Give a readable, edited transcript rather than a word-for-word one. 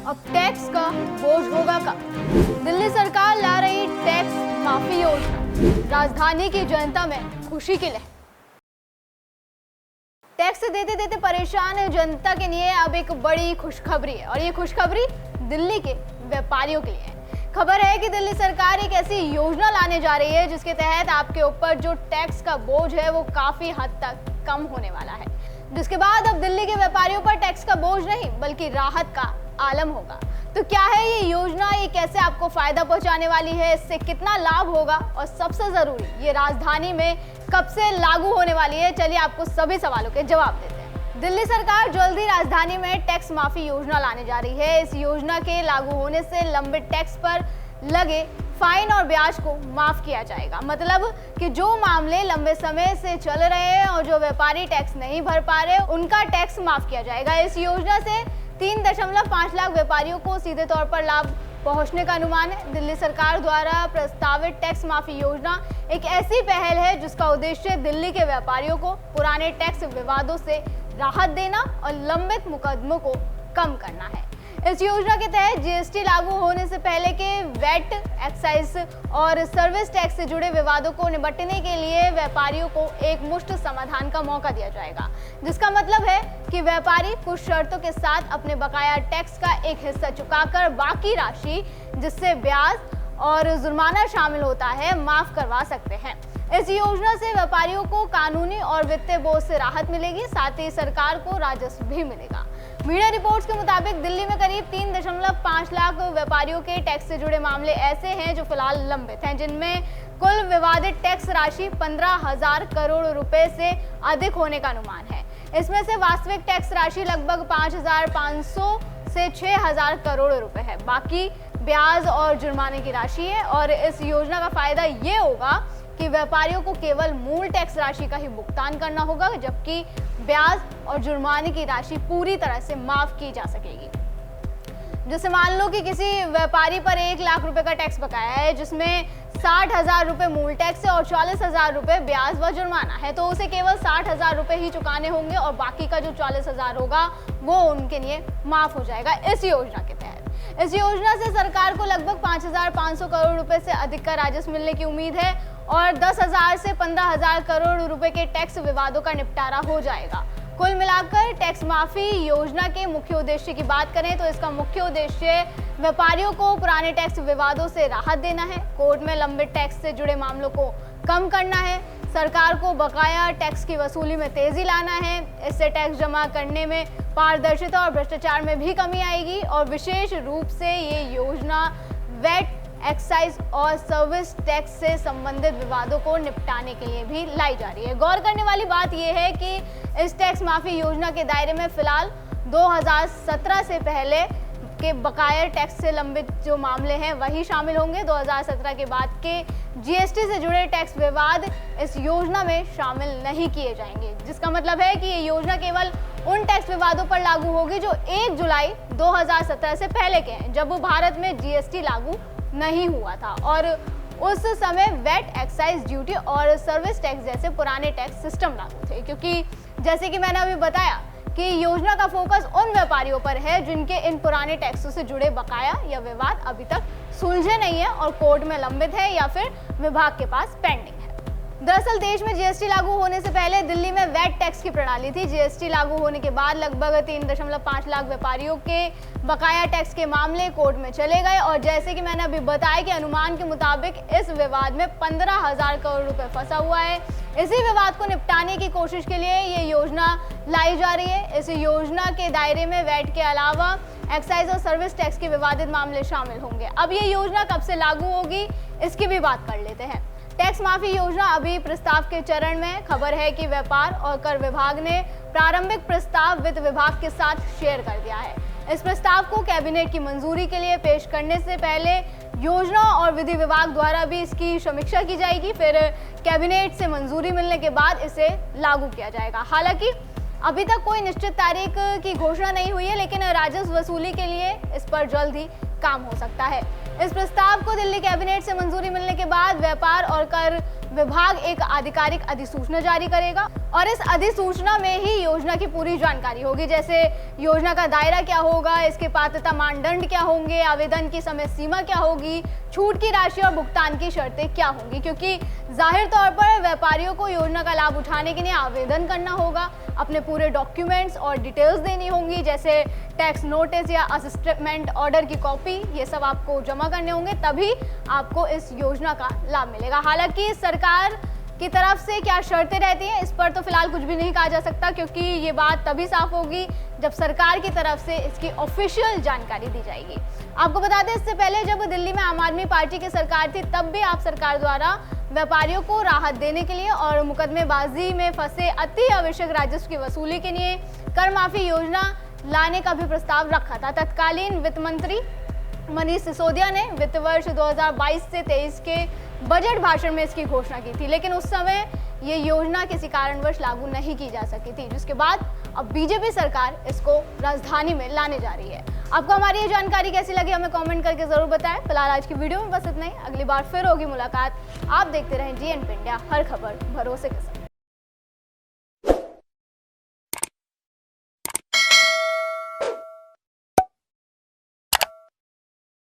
अब टैक्स का बोझ होगा कम। दिल्ली सरकार ला रही टैक्स माफी योजना, राजधानी की जनता में खुशी की लहर। टैक्स देते देते परेशान जनता के लिए अब एक बड़ी खुशखबरी है और ये खुशखबरी दिल्ली के व्यापारियों के लिए है। खबर है कि दिल्ली सरकार एक ऐसी योजना लाने जा रही है जिसके तहत आपके ऊपर जो टैक्स का बोझ है वो काफी हद तक कम होने वाला है, जिसके बाद अब दिल्ली के व्यापारियों पर टैक्स का बोझ नहीं बल्कि राहत का आलम होगा। तो क्या है ये योजना, ये कैसे आपको फायदा पहुंचाने वाली है, इससे कितना लाभ होगा और सबसे जरूरी ये राजधानी में कब से लागू होने वाली है, चलिए आपको सभी सवालों के जवाब देते हैं। दिल्ली सरकार जल्द ही राजधानी में टैक्स माफी योजना लाने जा रही है। इस योजना के लागू होने से लंबित टैक्स पर लगे फाइन और ब्याज को माफ किया जाएगा। मतलब कि जो मामले लंबे समय से चल रहे हैं और जो व्यापारी टैक्स नहीं भर पा रहे उनका टैक्स माफ किया जाएगा। इस योजना से 3.5 लाख व्यापारियों को सीधे तौर पर लाभ पहुंचने का अनुमान है। दिल्ली सरकार द्वारा प्रस्तावित टैक्स माफी योजना एक ऐसी पहल है जिसका उद्देश्य दिल्ली के व्यापारियों को पुराने टैक्स विवादों से राहत देना और लंबित मुकदमों को कम करना है। इस योजना के तहत जीएसटी लागू होने से पहले के वैट, एक्साइज और सर्विस टैक्स से जुड़े विवादों को निपटने के लिए व्यापारियों को एक मुश्त समाधान का मौका दिया जाएगा, जिसका मतलब है कि व्यापारी कुछ शर्तों के साथ अपने बकाया टैक्स का एक हिस्सा चुकाकर बाकी राशि, जिससे ब्याज और जुर्माना शामिल होता है, माफ करवा सकते हैं। इस योजना से व्यापारियों को कानूनी और वित्तीय बोझ से राहत मिलेगी, साथ ही सरकार को राजस्व भी मिलेगा। मीडिया रिपोर्ट्स के मुताबिक दिल्ली में करीब 3.5 लाख व्यापारियों के टैक्स से जुड़े मामले ऐसे हैं जो फिलहाल लंबित हैं, जिनमें कुल विवादित टैक्स राशि 15,000 करोड़ रुपए से अधिक होने का अनुमान है। इसमें से वास्तविक टैक्स राशि लगभग 5,500 से 6,000 करोड़ रुपए है। बाकी ब्याज और जुर्माने की राशि है और इस योजना का फायदा ये होगा कि व्यापारियों को केवल मूल टैक्स राशि का ही भुगतान करना होगा, जबकि ब्याज और जुर्माने की राशि पूरी तरह से माफ की जा सकेगी। जैसे मान लो कि किसी व्यापारी पर 1 लाख रुपए का टैक्स बकाया है, जिसमें 60,000 रुपए मूल टैक्स है और 40,000 रुपए ब्याज व जुर्माना है, तो उसे केवल 60,000 रुपए ही चुकाने होंगे और बाकी का जो 40,000 होगा वो उनके लिए माफ हो जाएगा इस योजना के तहत। इस योजना से सरकार को लगभग 5,500 करोड़ रुपए से अधिक का राजस्व मिलने की उम्मीद है और 10,000 से 15,000 करोड़ रुपए के टैक्स विवादों का निपटारा हो जाएगा। कुल मिलाकर टैक्स माफी योजना के मुख्य उद्देश्य की बात करें तो इसका मुख्य उद्देश्य व्यापारियों को पुराने टैक्स विवादों से राहत देना है, कोर्ट में लंबित टैक्स से जुड़े मामलों को कम करना है, सरकार को बकाया टैक्स की वसूली में तेजी लाना है। इससे टैक्स जमा करने में पारदर्शिता और भ्रष्टाचार में भी कमी आएगी और विशेष रूप से ये योजना वैट, एक्साइज और सर्विस टैक्स से संबंधित विवादों को निपटाने के लिए भी लाई जा रही है। गौर करने वाली बात यह है कि इस टैक्स माफी योजना के दायरे में फिलहाल 2017 से पहले के बकाया टैक्स से लंबित जो मामले हैं वही शामिल होंगे। 2017 के बाद के जीएसटी से जुड़े टैक्स विवाद इस योजना में शामिल नहीं किए जाएंगे, जिसका मतलब है कि ये योजना केवल उन टैक्स विवादों पर लागू होगी जो 1 जुलाई 2017 से पहले के हैं, जब वो भारत में जीएसटी लागू नहीं हुआ था और उस समय वैट, एक्साइज ड्यूटी और सर्विस टैक्स जैसे पुराने टैक्स सिस्टम लागू थे। क्योंकि जैसे कि मैंने अभी बताया कि योजना का फोकस उन व्यापारियों पर है जिनके इन पुराने टैक्सों से जुड़े बकाया या विवाद अभी तक सुलझे नहीं है और कोर्ट में लंबित है या फिर विभाग के पास पेंडिंग है। दरअसल देश में जीएसटी लागू होने से पहले दिल्ली में वैट टैक्स की प्रणाली थी। जीएसटी लागू होने के बाद लगभग 3.5 लाख व्यापारियों के बकाया टैक्स के मामले कोर्ट में चले गए और जैसे कि मैंने अभी बताया कि अनुमान के मुताबिक इस विवाद में 15,000 करोड़ रुपए फंसा हुआ है। इसी विवाद को निपटाने की कोशिश के लिए ये योजना लाई जा रही है। इस योजना के दायरे में वैट के अलावा एक्साइज और सर्विस टैक्स के विवादित मामले शामिल होंगे। अब ये योजना कब से लागू होगी इसकी भी बात कर लेते हैं। टैक्स माफी योजना अभी प्रस्ताव के चरण में। खबर है कि व्यापार और कर विभाग ने प्रारंभिक प्रस्ताव वित्त विभाग के साथ शेयर कर दिया है। इस प्रस्ताव को कैबिनेट की मंजूरी के लिए पेश करने से पहले योजना और विधि विभाग द्वारा भी इसकी समीक्षा की जाएगी, फिर कैबिनेट से मंजूरी मिलने के बाद इसे लागू किया जाएगा। हालांकि अभी तक कोई निश्चित तारीख की घोषणा नहीं हुई है, लेकिन राजस्व वसूली के लिए इस पर जल्द ही काम हो सकता है। इस प्रस्ताव को दिल्ली कैबिनेट से मंजूरी मिलने के बाद व्यापार और कर विभाग एक आधिकारिक अधिसूचना जारी करेगा और इस अधिसूचना में ही योजना की पूरी जानकारी होगी, जैसे योजना का दायरा क्या होगा, इसके पात्रता मानदंड क्या होंगे, आवेदन की समय सीमा क्या होगी, छूट की राशि और भुगतान की शर्तें क्या होंगी। क्योंकि जाहिर तौर पर व्यापारियों को योजना का लाभ उठाने के लिए आवेदन करना होगा, अपने पूरे डॉक्यूमेंट्स और डिटेल्स देनी होंगी, जैसे टैक्स नोटिस या असिस्टेंट ऑर्डर की कॉपी, ये सब आपको जमा करने होंगे, तभी आपको इस योजना का लाभ मिलेगा। हालांकि सरकार की तरफ से क्या शर्तें रहती हैं, इस पर तो फिलहाल कुछ भी नहीं कहा जा सकता, क्योंकि ये बात तभी साफ होगी जब सरकार की तरफ से इसकी ऑफिशियल जानकारी दी जाएगी। आपको बता दें, इससे पहले जब दिल्ली में आम आदमी पार्टी की सरकार थी, तब भी आप सरकार द्वारा व्यापारियों को राहत देने के लिए और मुकदमेबाजी में फंसे अति आवश्यक राजस्व की वसूली के लिए कर माफी योजना लाने का भी प्रस्ताव रखा था। तत्कालीन वित्त मंत्री मनीष सिसोदिया ने वित्त वर्ष 2022 से 23 के बजट भाषण में इसकी घोषणा की थी, लेकिन उस समय ये योजना किसी कारणवश लागू नहीं की जा सकी थी, जिसके बाद अब बीजेपी सरकार इसको राजधानी में लाने जा रही है। आपको हमारी ये जानकारी कैसी लगी हमें कमेंट करके जरूर बताएं। फिलहाल आज की वीडियो में बस इतना ही, अगली बार फिर होगी मुलाकात। आप देखते रहें GNP इंडिया, हर खबर भरोसे के साथ।